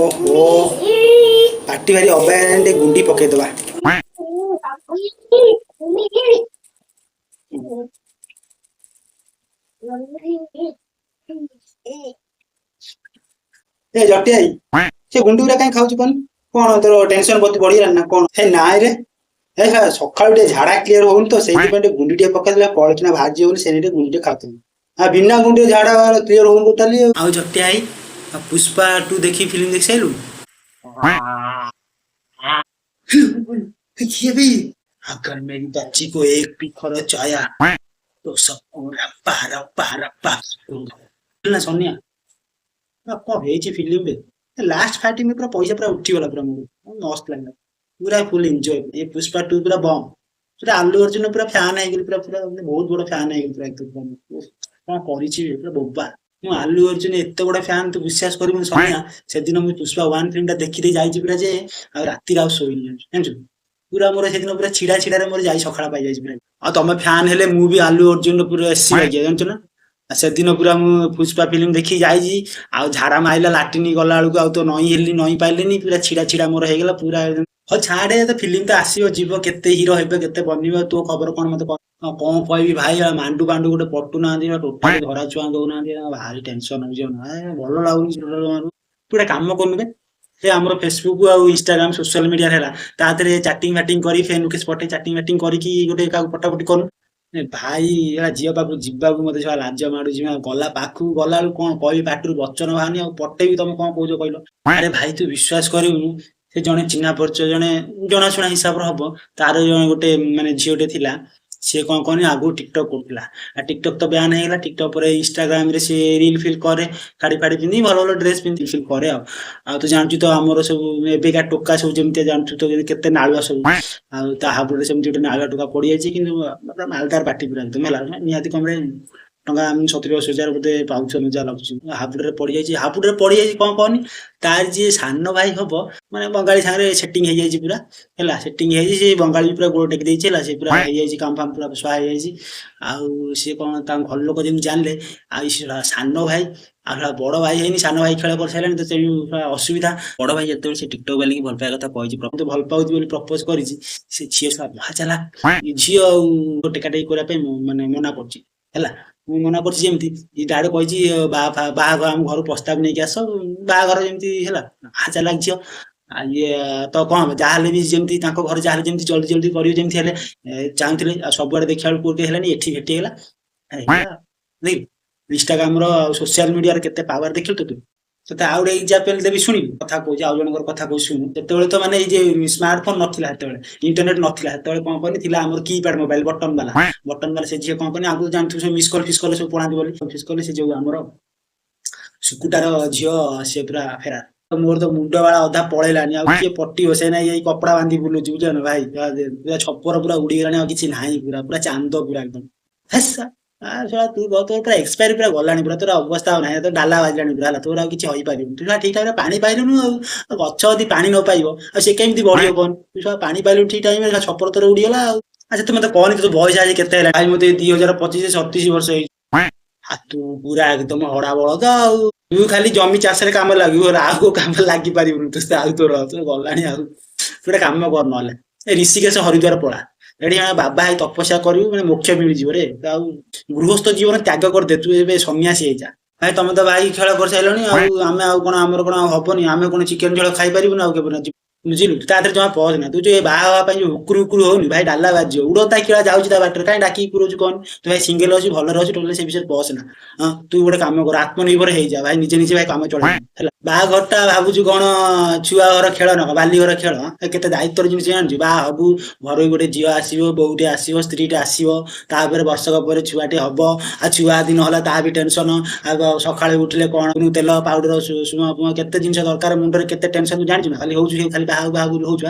ଓହୋ ପାଟି ଭାରି ଅବାଗିଆ ଗୁଣ୍ଡି ପକେଇଦବା। ଏ ଜଟି ଭାଇ ସେ ଗୁଣ୍ଡି ଗୁରା କାଇଁ ଖାଉଛୁ କହନି? କଣ ତୋର ଟେନସନ ବହୁତ ବଢିଗଲାଣି ନା କଣ? ହେ ନାଇଁ ରେ ଏ ସକାଳୁ ଟିକେ ଝାଡା କ୍ଲିୟର ହଉନି ତ ସେଇଥିପାଇଁ ଟିକେ ଗୁଣ୍ଡି ଟିକେ ପକେଇଦେଲେ ପଳକିନା ବାହାରି ଯିବ ବୋଲି ସେଇ ଟିକେ ଗୁଣ୍ଡି ଟିକେ ଖାଉଥିଲି। ଆଉ ବିନା ଗୁଣ୍ଡି ଝାଡା କ୍ଲିୟର ହଉନି ଟୋଟାଲି। ଆଉ ଜଟି ଭାଇ ଆଉ ପୁଷ୍ପା 2 ଦେଖି ଫିଲ୍ମ ଦେଖି ସାଇଲୁ? ये भी अगर मेरी बच्ची को एक भी खरोच आया तो सबको रप्पा रप्पा रप्पा ना सोनिया କଣ ହେଇଛି ଫିଲ୍ମରେ ଲାଷ୍ଟ ଫାଇଟିଂ ପୁରା ପଇସା ପୁରା ଉଠିଗଲା ପୁରା ମୋର ମସ୍ତ ଲାଗିଲା ପୁରା ଫୁଲ ଏନ୍ଜୟ ଏ ପୁଷ୍ପା 2 ପୁରା ବମ୍ ପୁରା ଆଲୁ ଅର୍ଜୁନ ପୁରା ଫ୍ୟାନ ହେଇଗଲି ପୁରା ପୁରା ବହୁତ ବଡ ଫ୍ୟାନ ହେଇଗଲି ପୁରା ଏକଦମ କଣ କରିଛି ପୁରା ବୋବା ମୁଁ ଆଲୁ ଅର୍ଜୁନ ଏତେ ବଡ ଫ୍ୟାନ ତୁ ବିଶ୍ୱାସ କରିବୁନି ସନିଆ ସେଦିନ ମୁଁ ପୁଷ୍ପା 1 ଫିଲ୍ମ ଟା ଦେଖିଦେଇ ଯାଇଛି ପୁରା ଯେ ଆଉ ରାତିରେ ଆଉ ଶୋଇନି ଜାଣିଛୁ ପୁରା ମୋର ସେଦିନ ପୁରା ଛିଡା ଛିଡାରେ ମୋର ଯାଇ ସକାଳ ପାଇଯାଇଛି ପୁରା ଆଉ ତମେ ଫ୍ୟାନ ହେଲେ ମୁଁ ବି ଆଲୁ ଅର୍ଜୁନ ପୁରା ଏସି ବାଗିଆ ଜାଣିଛୁ ନା ଆଉ ସେଦିନ ପୁରା ମୁଁ ପୁଷ୍ପା ଫିଲ୍ମ ଦେଖି ଯାଇଛି ଆଉ ଝାଡା ମାଇଲା ଲାଟିନି ଗଲା ବେଳକୁ ଆଉ ତ ନଈ ହେଲି ନଈ ପାଇଲିନି ପୁରା ଛିଡା ଛିଡା ମୋର ହେଇଗଲା ପୁରା ହଉ ଛାଡେ ତ ଫିଲ୍ମ ତ ଆସିବ ଯିବ କେତେ ହିରୋ ହେବେ କେତେ ବନିବ ତୋ ଖବର କଣ ମତେ କହ କଣ କହିବି ଭାଇ ମାଣ୍ଡୁ ବାଣ୍ଡୁ ଗୋଟେ ପଟୁ ନାହାନ୍ତି ଟୋଟାଲି ଧରା ଛୁଆଁ ଦଉନାହାନ୍ତି ଭାରି ଟେନସନ ହଉଛି ଭଲ ଲାଗୁନି ତୁ ଗୋଟେ କାମ କରୁନୁ ବେ ସେ ଆମର ଫେସବୁକ୍ ଆଉ ଇନଷ୍ଟାଗ୍ରାମ ସୋସିଆଲ ମିଡିଆରେ ହେଲା ତା ଦେହରେ ଚାଟିଂ ଫାଟିଂ କରି ଫ୍ରେଣ୍ଡ ରିକ୍ୱେଷ୍ଟ ପଠେଇ ଚାଟିଂ ଫାଟିଂ କରିକି ଗୋଟେ କାହାକୁ ପଟାପଟି କରୁ ଭାଇ ଏରା ଝିଅ ପାଖକୁ ଯିବାକୁ ମତେ ଶଳା ଲାଜ ମାଡୁଛି ଗଲା ପାଖକୁ ଗଲା ବେଳକୁ କଣ କହିବି ପାଟିରୁ ବଚନ ବାହାରୁନି ଆଉ ପଟେଇବି ତମେ କଣ କହୁଛ କହିଲ ଆରେ ଭାଇ ତୁ ବିଶ୍ୱାସ କରିବୁନୁ ସେ ଜଣେ ଚିହ୍ନା ପରିଚୟ ଜଣେ ଜଣାଶୁଣା ହିସାବର ହବ ତାର ଜଣେ ଗୋଟେ ମାନେ ଝିଅଟେ ଥିଲା ସିଏ କଣ କହନି ଆଗକୁ ଟିକଟକ୍ କରୁଥିଲା ଆଉ ଟିକଟକ୍ ତ ବ୍ୟାନ୍ ହେଇଗଲା ଟିକଟକ୍ ପରେ ଇନଷ୍ଟାଗ୍ରାମ ରେ ସିଏ ରିଲ ଫିଲ୍ କରେ ଶାଢୀ ଫାଡି ପିନ୍ଧି ଭଲ ଭଲ ଡ୍ରେସ ପିନ୍ଧି ଫିଲ୍ କରେ ଆଉ ତୁ ଜାଣିଛୁ ତ ଆମର ସବୁ ଏବେକା ଟୋକା ସବୁ ଯେମିତି ଜାଣିଛୁ ତ କେତେ ନାଳୁଆ ସବୁ ଆଉ ତା ହାବୁଡରେ ସେମିତି ଗୋଟେ ନାଳୁଆ ଟୋକା ପଡିଯାଇଛି କିନ୍ତୁ ମାଲଦାର ପାଟି ପୁରା ଏକଦମ ହେଲା ନିହାତି କମରେ ଟଙ୍କା 70-80 ହଜାର ବୋଧେ ପାଉଛନ୍ତି ଯାହା ଲାଗୁଛି ହାବୁଡରେ ପଡିଯାଇଛି ହାବୁଡରେ ପଡିଯାଇଛି କଣ କହନି ତାର ଯିଏ ସାନ ଭାଇ ହବ ମାନେ ବଙ୍ଗାଳୀ ସାଙ୍ଗରେ ସେଟିଂ ହେଇଯାଇଛି ପୁରା ହେଲା ସେଟିଂ ହେଇଯାଇଛି ସେ ବଙ୍ଗାଳୀ ପୁରା ଗୋଡ ଟେକି ଦେଇଛି ହେଲା ସେ ପୁରା ହେଇଯାଇଛି କାମ ଫାମ ପୁରା ସ୍ୱା ହେଇଯାଇଛି ଆଉ ସିଏ କଣ ତାଙ୍କ ଘର ଲୋକ ଯେମିତି ଜାଣିଲେ ଆଉ ସାନ ଭାଇ ଆଉ ସେଟା ବଡ ଭାଇ ହେଇନି ସାନ ଭାଇ ଖେଳ କରିସାରିଲାଣି ତ ସେଇ ଅସୁବିଧା ବଡ ଭାଇ ଯେତେବେଳେ ସେ ଟିକଟକ୍ ବାଲିକି ଭଲ ପାଇବା କଥା କହିଛି ମତେ ଭଲ ପାଉଛି ବୋଲି ପ୍ରପୋଜ କରିଛି ସେ ଝିଅ ସହ ମହା ଚାଲା ଝିଅ ଆଉ ଟେକା ଟେକି କରିବା ପାଇଁ ମାନେ ମନା କରୁଛି ହେଲା ମୁଁ ମନା କରୁଛି ଯେମିତି ଡାଡେ କହିଛି ବାହାଘର ଆମ ଘରୁ ପ୍ରସ୍ତାବ ନେଇକି ଆସ ବାହାଘର ଯେମିତି ହେଲା ଚାଲାକ ଝିଅ ଆଉ ଇଏ ତ କଣ ହବ ଯାହାହେଲେ ବି ଯେମିତି ତାଙ୍କ ଘରେ ଯାହାହେଲେ ଯେମିତି ଜଲ୍ଦି ଜଲ୍ଦି କରିବେ ଯେମିତି ହେଲେ ଚାହୁଁଥିଲେ ଆଉ ସବୁଆଡେ ଦେଖିଲା ବେଳକୁ କୋଉଠି ହେଲାନି ଏଠି ଭେଟି ହେଇଗଲା ଇନଷ୍ଟାଗ୍ରାମ ର ସୋସିଆଲ ମିଡିଆରେ କେତେ ପାୱାର ଦେଖିଲୁ ତୁ ତତେ ଆଉ ଗୋଟେ ଏକ୍ସାମ୍ପଲ ଦେବି ଶୁଣିବୁ କଥା କହୁଛି ଆଉ ଜଣଙ୍କର କଥା କହୁଛି ଶୁଣୁ ସେତେବେଳେ ତ ମାନେ ଏଇ ଯେ ସ୍ମାର୍ଟଫୋନ ନଥିଲା ସେତେବେଳେ ଇଣ୍ଟରନେଟ ନଥିଲା ସେତେବେଳେ କଣ କହନି ଥିଲା ଆମର କିପ୍ୟାଡ ମୋବାଇଲ ବଟନ ବାଲା ସେ ଝିଅ କଣ କହନି ଆଗରୁ ଜାଣିଥିବୁ ସବୁ ମିସ୍ କଲ ଫିସ୍ କଲ ସବୁ ପଳାନ୍ତି ବୋଲି ଫିସ୍ କଲେ ସେ ଯୋଉ ଆମର ସୁକୁଟାର ଝିଅ ସେ ପୁରା ଫେରାର ମୋର ତ ମୁଣ୍ଡ ବାଳ ଅଧା ପଳେଇଲାନି ଆଉ କିଏ ପଟିବ ସେ ନାଇଁ ଏଇ କପଡା ବାନ୍ଧି ବୁଲୁଛି ବୁଝିଲ ନା ଭାଇ ପୁରା ଛପର ପୁରା ଉଡିଗଲାଣି ଆଉ କିଛି ନାହିଁ ପୁରା ପୁରା ଚାନ୍ଦ ପୁରା ଏକଦମ ହେସ ତୁ ତୋର ପୁରା ଏକ୍ସପାୟାର ପୁରା ଗଲାଣି ପୁରା ତୋର ଅବସ୍ଥା ଆଉ ନାହିଁ ତ ଡାଲା ବାଜିଲାଣି ପୁରା ହେଲା ତୋର ଆଉ କିଛି ହେଇପାରିବନି ତୁ ଠିକ ଟାଇମରେ ପାଣି ପାଇଲୁନୁ ଆଉ ଗଛ ଯଦି ପାଣି ନ ପାଇବ ଆଉ ସେ କେମିତି ବଢିବ କହନି ତୁ ପାଣି ପାଇଲୁନି ଠିକ ଟାଇମରେ ଛପର ତୋର ଉଡିଗଲା ଆଉ ଆଚ୍ଛା ତୁ ମତେ କହନି ତୋ ବୟସ ଆଜି କେତେ ହେଲା ଭାଇ ମତେ 2025-37 ବର୍ଷ ହେଇଛି ଆଉ ତୁ ପୁରା ଏକଦମ ହଡା ବଳଦ ଆଉ ତୁ ଖାଲି ଜମି ଚାଷରେ କାମ ଲାଗିବୁ ଆଉ କୋଉ କାମ ଲାଗିପାରିବୁନି ତୁ ଆଉ ତୋର ଗଲାଣି ଆଉ ତୁ ଗୋଟେ କାମ କର ନହେଲେ ଏ ଋଷିକେଶ ହରିଦ୍ୱାର ପଳା ଏଠି ଆମେ ବାବା ହେଇ ତପସ୍ୟା କରିବୁ ମାନେ ମୋକ୍ଷ ମିଳିଯିବ ରେ ଆଉ ଗୃହସ୍ଥ ଜୀବନ ତ୍ୟାଗ କରିଦେ ତୁ ଏବେ ସନ୍ନ୍ୟାସୀ ହେଇଯା ଭାଇ ତମେ ତ ଭାଇ ଖେଳ କରିସାରିଲଣି ଆଉ ଆମେ ଆଉ କଣ ଆମର କଣ ହବନି ଆମେ କଣ ଚିକେନ ଝୋଳ ଖାଇପାରିବୁନି ଆଉ କେବେ ବୁଝିଲୁ ତା ଦେହରେ ଜମା ପହନା ତୁ ଯୋଉ ବାହା ହବା ପାଇଁ ଯୋଉ ହୁକୁରୁ ହୁକୁରୁ ହଉନି ଭାଇ ଡାଲା ବାଜିବ ଉଡତା କିଳା ଯାଉଛି ତା ବାଟରେ କାଇଁ ଡାକିକି ପୁରଉଛୁ କହନି ତୁ ଭାଇ ସିଙ୍ଗଲ ଅଛି ଭଲରେ ଅଛି ଟୋଟାଲି ସେ ବିଷୟରେ ବସନା ହଁ ତୁ ଗୋଟେ କାମ କର ଆତ୍ମନିର୍ଭର ହେଇଯା ଭାଇ ନିଜେ ନିଜେ ଭାଇ କାମ ଚଳେଇ ହେଲା ବାହାଘର ଟା ଭାବୁଛୁ କଣ ଛୁଆ ଘର ଖେଳ ନ ବାଲି ଘର ଖେଳ କେତେ ଦାୟିତ୍ୱର ଜିନିଷ ଜାଣିଛୁ ବାହା ହବୁ ଘରକୁ ଗୋଟେ ଝିଅ ଆସିବ ବୋହୁଟେ ଆସିବ ସ୍ତ୍ରୀଟେ ଆସିବ ତାପରେ ବର୍ଷକ ପରେ ଛୁଆଟେ ହବ ଆଉ ଛୁଆ ଦିନ ହେଲା ତାହା ବି ଟେନସନ ଆଉ ସକାଳେ ଉଠିଲେ କଣ ତେଲ ପାଉଡର ସୁମ କେତେ ଜିନିଷ ଦରକାର ମୁଣ୍ଡରେ କେତେ ଟେନସନ ଜାଣିଛୁ ନା ଖାଲି ହଉଛୁ ଖାଲି ବାହା ବାହା ହଉଛୁ